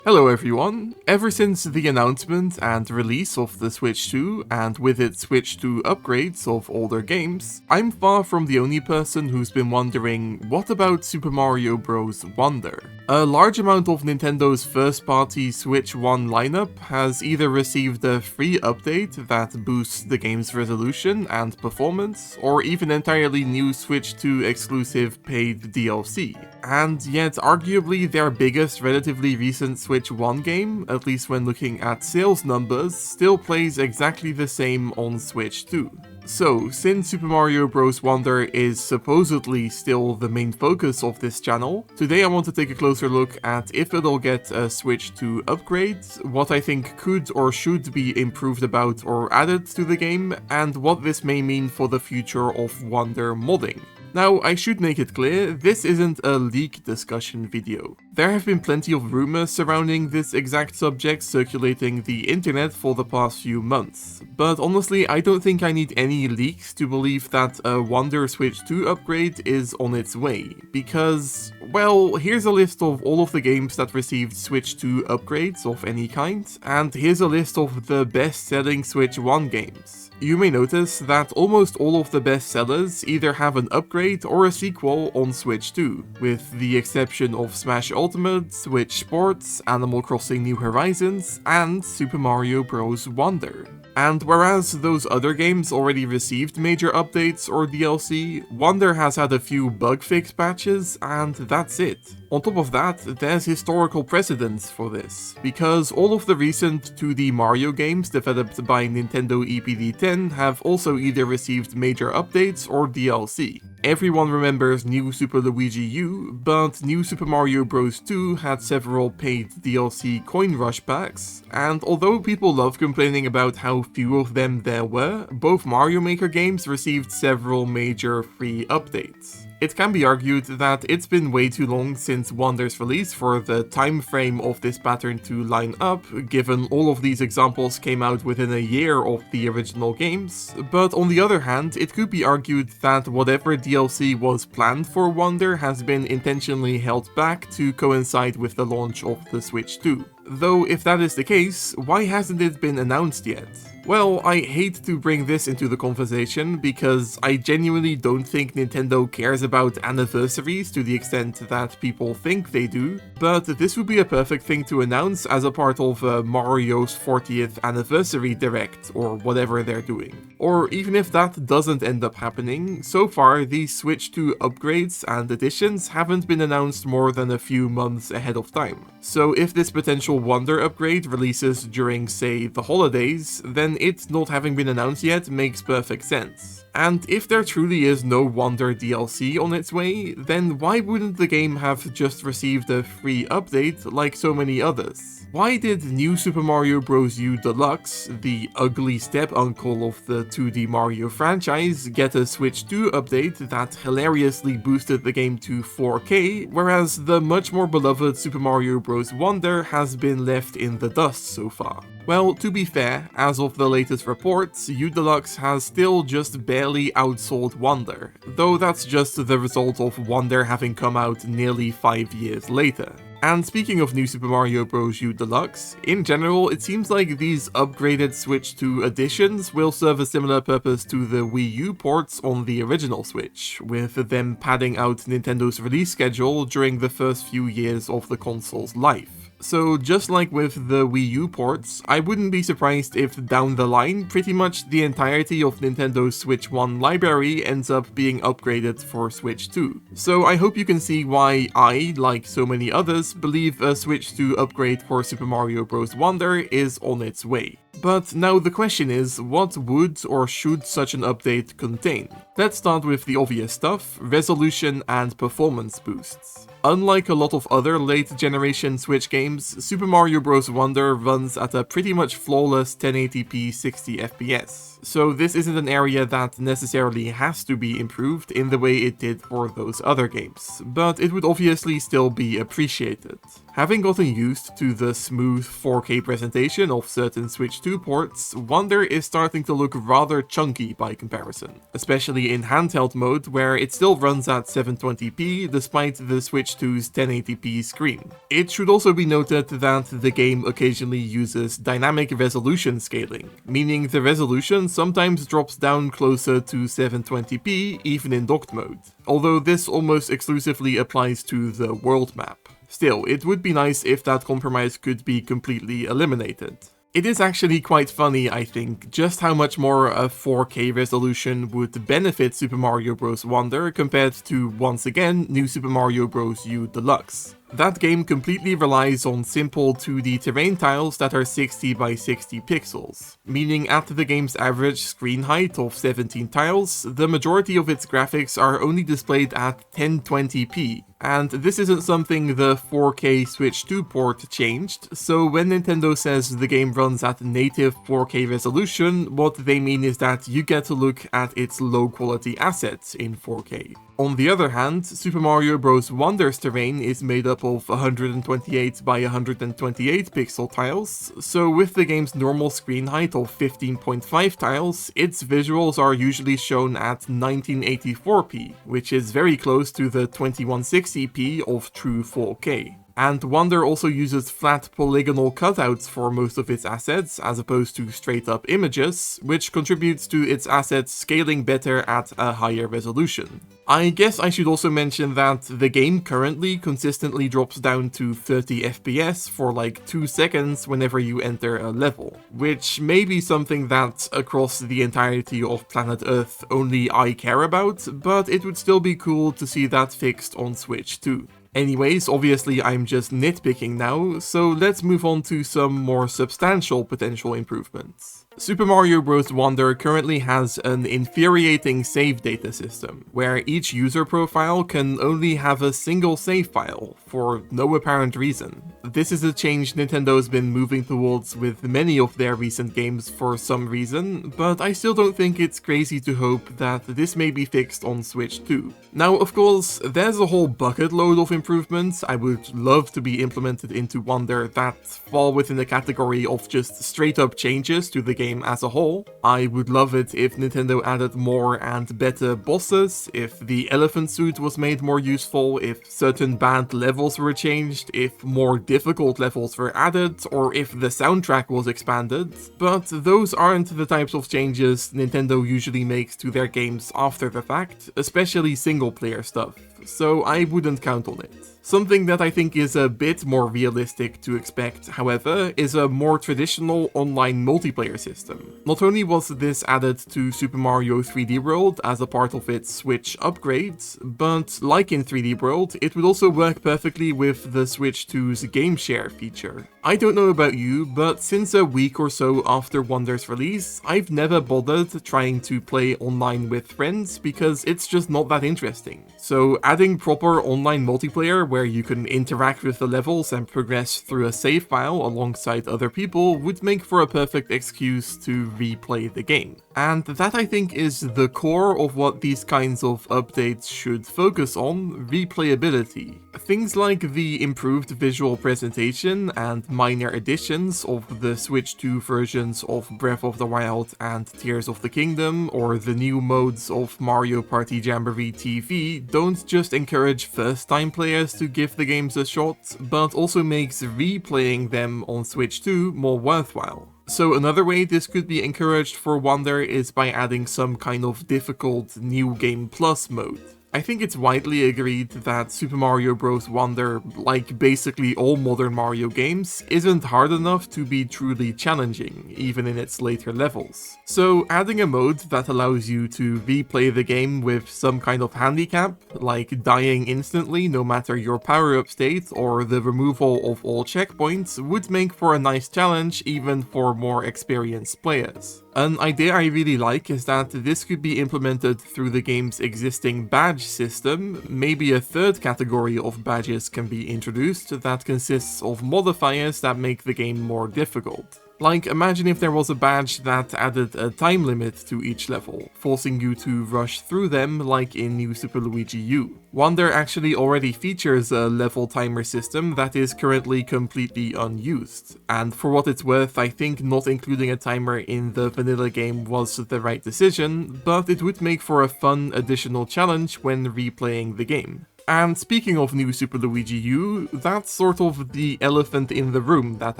Hello everyone! Ever since the announcement and release of the Switch 2, and with its Switch 2 upgrades of older games, I'm far from the only person who's been wondering, what about Super Mario Bros. Wonder? A large amount of Nintendo's first-party Switch 1 lineup has either received a free update that boosts the game's resolution and performance, or even entirely new Switch 2 exclusive paid DLC. And yet, arguably their biggest relatively recent Switch 1 game, at least when looking at sales numbers, still plays exactly the same on Switch 2. So, since Super Mario Bros. Wonder is supposedly still the main focus of this channel, today I want to take a closer look at if it'll get a Switch 2 upgrade, what I think could or should be improved about or added to the game, and what this may mean for the future of Wonder modding. Now, I should make it clear, this isn't a leak discussion video. There have been plenty of rumors surrounding this exact subject circulating the internet for the past few months, but honestly I don't think I need any leaks to believe that a Wonder Switch 2 upgrade is on its way, because, well, here's a list of all of the games that received Switch 2 upgrades of any kind, and here's a list of the best-selling Switch 1 games. You may notice that almost all of the best sellers either have an upgrade or a sequel on Switch 2, with the exception of Smash Ultimate, Switch Sports, Animal Crossing New Horizons, and Super Mario Bros. Wonder. And whereas those other games already received major updates or DLC, Wonder has had a few bug fix patches, and that's it. On top of that, there's historical precedence for this, because all of the recent 2D Mario games developed by Nintendo EPD10 have also either received major updates or DLC. Everyone remembers New Super Luigi U, but New Super Mario Bros. 2 had several paid DLC coin rush packs, and although people love complaining about how few of them there were, both Mario Maker games received several major free updates. It can be argued that it's been way too long since Wonder's release for the time frame of this pattern to line up, given all of these examples came out within a year of the original games, but on the other hand, it could be argued that whatever DLC was planned for Wonder has been intentionally held back to coincide with the launch of the Switch 2. Though if that is the case, why hasn't it been announced yet? Well, I hate to bring this into the conversation because I genuinely don't think Nintendo cares about anniversaries to the extent that people think they do, but this would be a perfect thing to announce as a part of Mario's 40th anniversary direct or whatever they're doing. Or even if that doesn't end up happening, so far these Switch 2 upgrades and additions haven't been announced more than a few months ahead of time. So if this potential Wonder upgrade releases during, say, the holidays, then it not having been announced yet makes perfect sense. And if there truly is no Wonder DLC on its way, then why wouldn't the game have just received a free update like so many others? Why did New Super Mario Bros. U Deluxe, the ugly step-uncle of the 2D Mario franchise, get a Switch 2 update that hilariously boosted the game to 4K, whereas the much more beloved Super Mario Bros. Wonder has been left in the dust so far? Well, to be fair, as of the latest reports, U Deluxe has still just barely outsold Wonder, though that's just the result of Wonder having come out nearly 5 years later. And speaking of New Super Mario Bros. U Deluxe, in general, it seems like these upgraded Switch 2 editions will serve a similar purpose to the Wii U ports on the original Switch, with them padding out Nintendo's release schedule during the first few years of the console's life. So just like with the Wii U ports, I wouldn't be surprised if down the line, pretty much the entirety of Nintendo's Switch 1 library ends up being upgraded for Switch 2. So I hope you can see why I, like so many others, believe a Switch 2 upgrade for Super Mario Bros. Wonder is on its way. But now the question is, what would or should such an update contain? Let's start with the obvious stuff, resolution and performance boosts. Unlike a lot of other late-generation Switch games, Super Mario Bros. Wonder runs at a pretty much flawless 1080p 60 FPS, so this isn't an area that necessarily has to be improved in the way it did for those other games, but it would obviously still be appreciated. Having gotten used to the smooth 4K presentation of certain Switch 2 ports, Wonder is starting to look rather chunky by comparison, especially in handheld mode where it still runs at 720p despite the Switch 2's 1080p screen. It should also be noted that the game occasionally uses dynamic resolution scaling, meaning the resolution sometimes drops down closer to 720p even in docked mode, although this almost exclusively applies to the world map. Still, it would be nice if that compromise could be completely eliminated. It is actually quite funny, I think, just how much more a 4K resolution would benefit Super Mario Bros. Wonder compared to, once again, New Super Mario Bros. U Deluxe. That game completely relies on simple 2D terrain tiles that are 60 by 60 pixels, meaning at the game's average screen height of 17 tiles, the majority of its graphics are only displayed at 1020p, and this isn't something the 4K Switch 2 port changed, so when Nintendo says the game runs at native 4K resolution, what they mean is that you get to look at its low quality assets in 4K. On the other hand, Super Mario Bros. Wonder's terrain is made up of 128 by 128 pixel tiles, so with the game's normal screen height of 15.5 tiles, its visuals are usually shown at 1984p, which is very close to the 2160p of true 4K. And Wonder also uses flat polygonal cutouts for most of its assets, as opposed to straight up images, which contributes to its assets scaling better at a higher resolution. I guess I should also mention that the game currently consistently drops down to 30 FPS for like 2 seconds whenever you enter a level, which may be something that across the entirety of Planet Earth only I care about, but it would still be cool to see that fixed on Switch too. Anyways, obviously I'm just nitpicking now, so let's move on to some more substantial potential improvements. Super Mario Bros. Wonder currently has an infuriating save data system, where each user profile can only have a single save file, for no apparent reason. This is a change Nintendo's been moving towards with many of their recent games for some reason, but I still don't think it's crazy to hope that this may be fixed on Switch too. Now, of course, there's a whole bucket load of improvements I would love to be implemented into Wonder that fall within the category of just straight up changes to the game as a whole. I would love it if Nintendo added more and better bosses, if the elephant suit was made more useful, if certain banned levels were changed, if more difficult levels were added, or if the soundtrack was expanded, but those aren't the types of changes Nintendo usually makes to their games after the fact, especially single player stuff, so I wouldn't count on it. Something that I think is a bit more realistic to expect, however, is a more traditional online multiplayer system. Not only was this added to Super Mario 3D World as a part of its Switch upgrades, but like in 3D World, it would also work perfectly with the Switch 2's Game Share feature. I don't know about you, but since a week or so after Wonder's release, I've never bothered trying to play online with friends because it's just not that interesting. So adding proper online multiplayer where you can interact with the levels and progress through a save file alongside other people would make for a perfect excuse to replay the game. And that, I think, is the core of what these kinds of updates should focus on: replayability. Things like the improved visual presentation and minor additions of the Switch 2 versions of Breath of the Wild and Tears of the Kingdom, or the new modes of Mario Party Jamboree TV, don't just encourage first-time players to give the games a shot, but also makes replaying them on Switch 2 more worthwhile. So another way this could be encouraged for Wonder is by adding some kind of difficult New Game Plus mode. I think it's widely agreed that Super Mario Bros. Wonder, like basically all modern Mario games, isn't hard enough to be truly challenging, even in its later levels. So adding a mode that allows you to replay the game with some kind of handicap, like dying instantly no matter your power-up state or the removal of all checkpoints, would make for a nice challenge even for more experienced players. An idea I really like is that this could be implemented through the game's existing badge system. Maybe a third category of badges can be introduced that consists of modifiers that make the game more difficult. Like, imagine if there was a badge that added a time limit to each level, forcing you to rush through them like in New Super Luigi U. Wonder actually already features a level timer system that is currently completely unused, and for what it's worth, I think not including a timer in the vanilla game was the right decision, but it would make for a fun additional challenge when replaying the game. And speaking of New Super Luigi U, that's sort of the elephant in the room that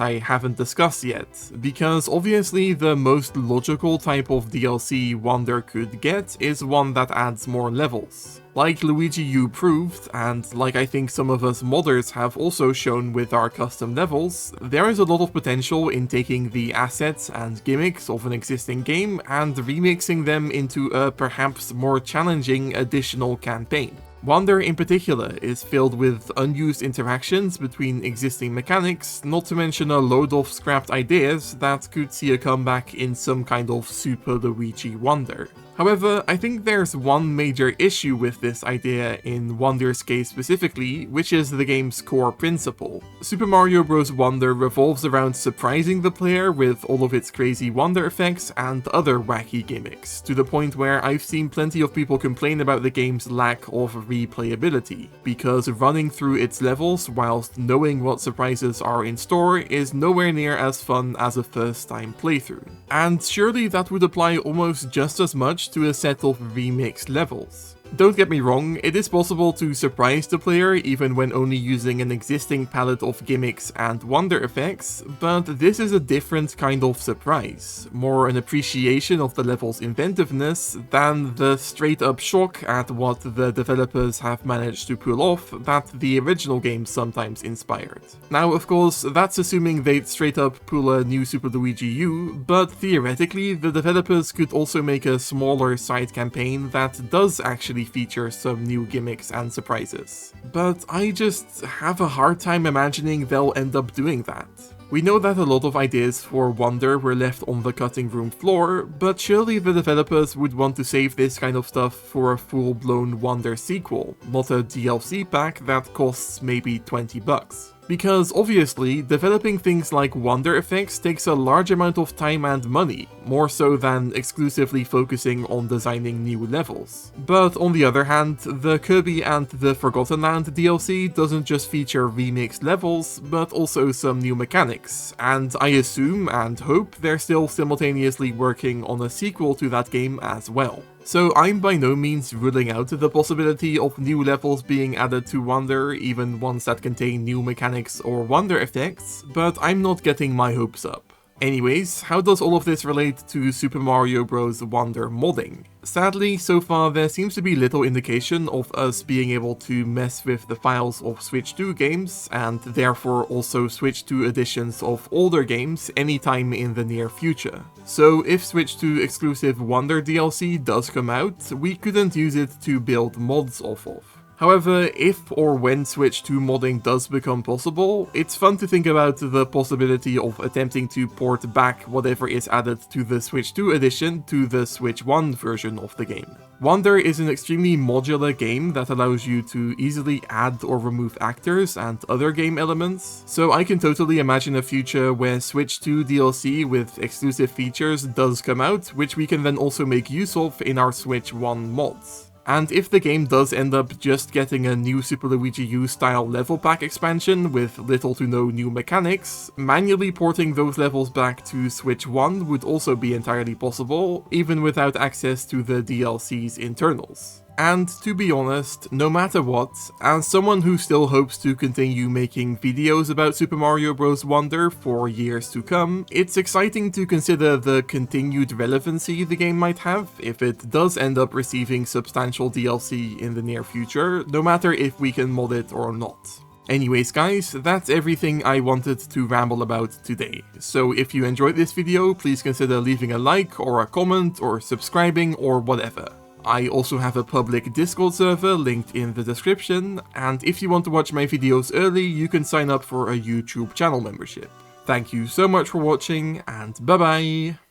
I haven't discussed yet, because obviously the most logical type of DLC Wonder could get is one that adds more levels. Like Luigi U proved, and like I think some of us modders have also shown with our custom levels, there is a lot of potential in taking the assets and gimmicks of an existing game and remixing them into a perhaps more challenging additional campaign. Wonder in particular is filled with unused interactions between existing mechanics, not to mention a load of scrapped ideas that could see a comeback in some kind of Super Luigi Wonder. However, I think there's one major issue with this idea in Wonder's case specifically, which is the game's core principle. Super Mario Bros. Wonder revolves around surprising the player with all of its crazy wonder effects and other wacky gimmicks, to the point where I've seen plenty of people complain about the game's lack of replayability, because running through its levels whilst knowing what surprises are in store is nowhere near as fun as a first-time playthrough. And surely that would apply almost just as much to a set of remixed levels. Don't get me wrong, it is possible to surprise the player even when only using an existing palette of gimmicks and wonder effects, but this is a different kind of surprise, more an appreciation of the level's inventiveness than the straight-up shock at what the developers have managed to pull off that the original game sometimes inspired. Now, of course, that's assuming they'd straight-up pull a New Super Luigi U, but theoretically, the developers could also make a smaller side campaign that does actually feature some new gimmicks and surprises. But I just have a hard time imagining they'll end up doing that. We know that a lot of ideas for Wonder were left on the cutting room floor, but surely the developers would want to save this kind of stuff for a full-blown Wonder sequel, not a DLC pack that costs maybe $20. Because obviously, developing things like wonder effects takes a large amount of time and money, more so than exclusively focusing on designing new levels. But on the other hand, the Kirby and the Forgotten Land DLC doesn't just feature remixed levels, but also some new mechanics, and I assume and hope they're still simultaneously working on a sequel to that game as well. So I'm by no means ruling out the possibility of new levels being added to Wonder, even ones that contain new mechanics or wonder effects, but I'm not getting my hopes up. Anyways, how does all of this relate to Super Mario Bros. Wonder modding? Sadly, so far there seems to be little indication of us being able to mess with the files of Switch 2 games, and therefore also Switch 2 editions of older games anytime in the near future. So if Switch 2 exclusive Wonder DLC does come out, we couldn't use it to build mods off of. However, if or when Switch 2 modding does become possible, it's fun to think about the possibility of attempting to port back whatever is added to the Switch 2 edition to the Switch 1 version of the game. Wonder is an extremely modular game that allows you to easily add or remove actors and other game elements, so I can totally imagine a future where Switch 2 DLC with exclusive features does come out, which we can then also make use of in our Switch 1 mods. And if the game does end up just getting a new Super Luigi U style level pack expansion with little to no new mechanics, manually porting those levels back to Switch 1 would also be entirely possible, even without access to the DLC's internals. And to be honest, no matter what, as someone who still hopes to continue making videos about Super Mario Bros. Wonder for years to come, it's exciting to consider the continued relevancy the game might have if it does end up receiving substantial DLC in the near future, no matter if we can mod it or not. Anyways guys, that's everything I wanted to ramble about today. So if you enjoyed this video, please consider leaving a like or a comment or subscribing or whatever. I also have a public Discord server linked in the description, and if you want to watch my videos early, you can sign up for a YouTube channel membership. Thank you so much for watching, and bye bye!